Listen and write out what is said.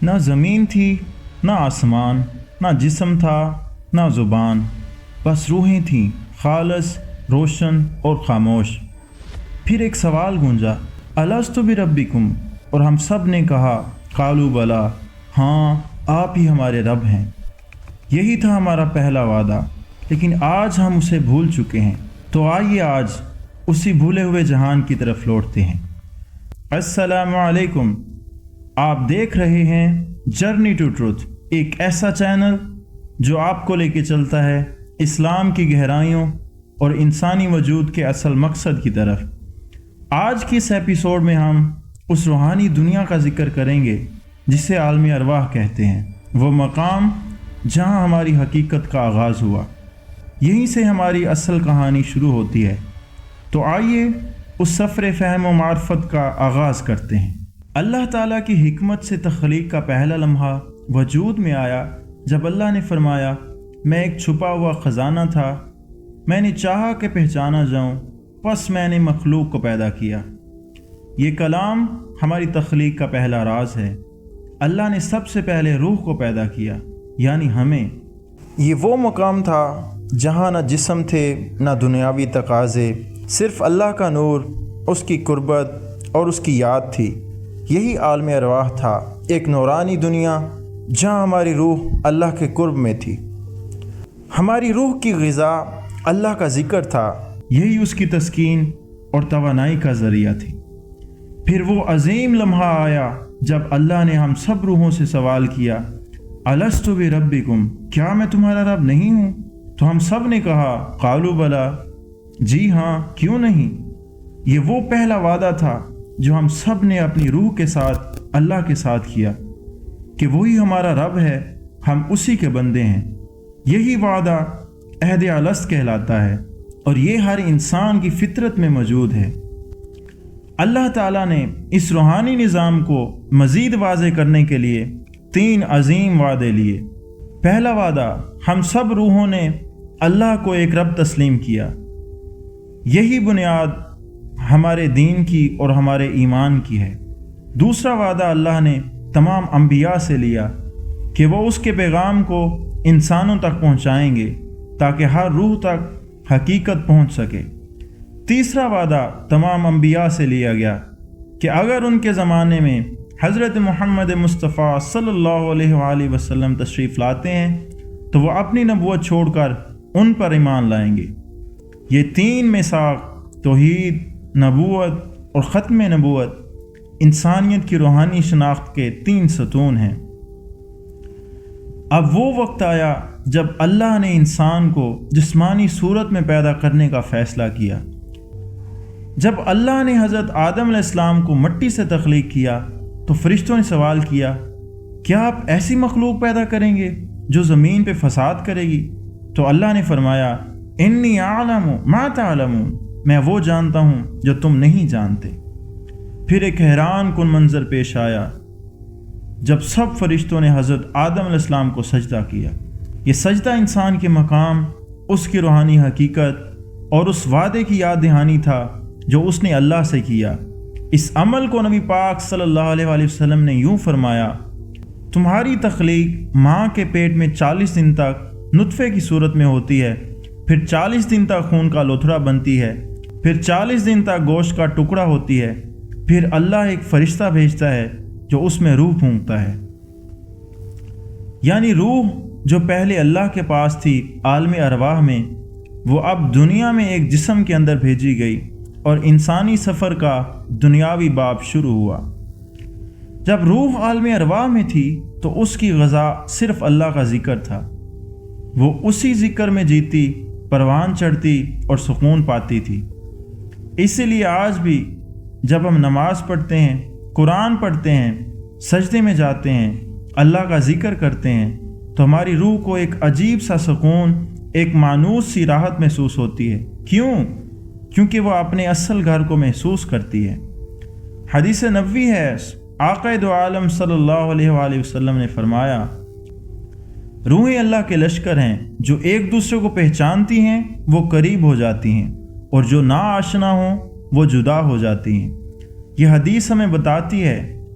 نہ زمین تھی، نہ آسمان، نہ جسم تھا، نہ زبان، بس روحیں تھیں، خالص، روشن اور خاموش۔ پھر ایک سوال گونجا، الستُ بربکم، اور ہم سب نے کہا قالوا بلا، ہاں آپ ہی ہمارے رب ہیں۔ یہی تھا ہمارا پہلا وعدہ، لیکن آج ہم اسے بھول چکے ہیں، تو آئیے آج اسی بھولے ہوئے جہان کی طرف لوٹتے ہیں۔ السلام علیکم، آپ دیکھ رہے ہیں جرنی ٹو ٹروتھ، ایک ایسا چینل جو آپ کو لے کے چلتا ہے اسلام کی گہرائیوں اور انسانی وجود کے اصل مقصد کی طرف۔ آج کی اس ایپیسوڈ میں ہم اس روحانی دنیا کا ذکر کریں گے جسے عالم ارواح کہتے ہیں، وہ مقام جہاں ہماری حقیقت کا آغاز ہوا، یہیں سے ہماری اصل کہانی شروع ہوتی ہے۔ تو آئیے اس سفر فہم و معرفت کا آغاز کرتے ہیں۔ اللہ تعالیٰ کی حکمت سے تخلیق کا پہلا لمحہ وجود میں آیا جب اللہ نے فرمایا، میں ایک چھپا ہوا خزانہ تھا، میں نے چاہا کہ پہچانا جاؤں، پس میں نے مخلوق کو پیدا کیا۔ یہ کلام ہماری تخلیق کا پہلا راز ہے۔ اللہ نے سب سے پہلے روح کو پیدا کیا، یعنی ہمیں۔ یہ وہ مقام تھا جہاں نہ جسم تھے نہ دنیاوی تقاضے، صرف اللہ کا نور، اس کی قربت اور اس کی یاد تھی۔ یہی عالم ارواح تھا، ایک نورانی دنیا جہاں ہماری روح اللہ کے قرب میں تھی۔ ہماری روح کی غذا اللہ کا ذکر تھا، یہی اس کی تسکین اور توانائی کا ذریعہ تھی۔ پھر وہ عظیم لمحہ آیا جب اللہ نے ہم سب روحوں سے سوال کیا، الستُ بربکم، کیا میں تمہارا رب نہیں ہوں؟ تو ہم سب نے کہا قالوا بلا، جی ہاں، کیوں نہیں۔ یہ وہ پہلا وعدہ تھا جو ہم سب نے اپنی روح کے ساتھ اللہ کے ساتھ کیا کہ وہی ہمارا رب ہے، ہم اسی کے بندے ہیں۔ یہی وعدہ عہد الست کہلاتا ہے اور یہ ہر انسان کی فطرت میں موجود ہے۔ اللہ تعالیٰ نے اس روحانی نظام کو مزید واضح کرنے کے لیے 3 عظیم وعدے لیے۔ پہلا وعدہ، ہم سب روحوں نے اللہ کو ایک رب تسلیم کیا۔ یہی بنیاد ہمارے دین کی اور ہمارے ایمان کی ہے۔ دوسرا وعدہ اللہ نے تمام انبیاء سے لیا کہ وہ اس کے پیغام کو انسانوں تک پہنچائیں گے تاکہ ہر روح تک حقیقت پہنچ سکے۔ تیسرا وعدہ تمام انبیاء سے لیا گیا کہ اگر ان کے زمانے میں حضرت محمد مصطفیٰ صلی اللہ علیہ وآلہ وسلم تشریف لاتے ہیں تو وہ اپنی نبوت چھوڑ کر ان پر ایمان لائیں گے۔ یہ 3 میثاق، توحید، نبوت اور ختم نبوت، انسانیت کی روحانی شناخت کے 3 ستون ہیں۔ اب وہ وقت آیا جب اللہ نے انسان کو جسمانی صورت میں پیدا کرنے کا فیصلہ کیا۔ جب اللہ نے حضرت آدم علیہ السلام کو مٹی سے تخلیق کیا تو فرشتوں نے سوال کیا، کیا آپ ایسی مخلوق پیدا کریں گے جو زمین پہ فساد کرے گی؟ تو اللہ نے فرمایا، انی اعلم ما تعلمون، میں وہ جانتا ہوں جو تم نہیں جانتے۔ پھر ایک حیران کن منظر پیش آیا جب سب فرشتوں نے حضرت آدم علیہ السلام کو سجدہ کیا۔ یہ سجدہ انسان کے مقام، اس کی روحانی حقیقت اور اس وعدے کی یاد دہانی تھا جو اس نے اللہ سے کیا۔ اس عمل کو نبی پاک صلی اللہ علیہ وآلہ وسلم نے یوں فرمایا، تمہاری تخلیق ماں کے پیٹ میں 40 دن تک نطفے کی صورت میں ہوتی ہے، پھر 40 دن تک خون کا لوتھڑا بنتی ہے، پھر 40 دن تک گوشت کا ٹکڑا ہوتی ہے، پھر اللہ ایک فرشتہ بھیجتا ہے جو اس میں روح پھونکتا ہے۔ یعنی روح جو پہلے اللہ کے پاس تھی عالم ارواح میں، وہ اب دنیا میں ایک جسم کے اندر بھیجی گئی اور انسانی سفر کا دنیاوی باب شروع ہوا۔ جب روح عالم ارواح میں تھی تو اس کی غذا صرف اللہ کا ذکر تھا۔ وہ اسی ذکر میں جیتی، پروان چڑھتی اور سکون پاتی تھی۔ اسی لیے آج بھی جب ہم نماز پڑھتے ہیں، قرآن پڑھتے ہیں، سجدے میں جاتے ہیں، اللہ کا ذکر کرتے ہیں تو ہماری روح کو ایک عجیب سا سکون، ایک مانوس سی راحت محسوس ہوتی ہے۔ کیوں؟ کیونکہ وہ اپنے اصل گھر کو محسوس کرتی ہے۔ حدیث نبوی ہے، آقا دو عالم صلی اللہ علیہ وآلہ وسلم نے فرمایا، روحیں اللہ کے لشکر ہیں، جو ایک دوسرے کو پہچانتی ہیں وہ قریب ہو جاتی ہیں، اور جو نا آشنا ہوں وہ جدا ہو جاتی ہیں۔ یہ حدیث ہمیں بتاتی ہے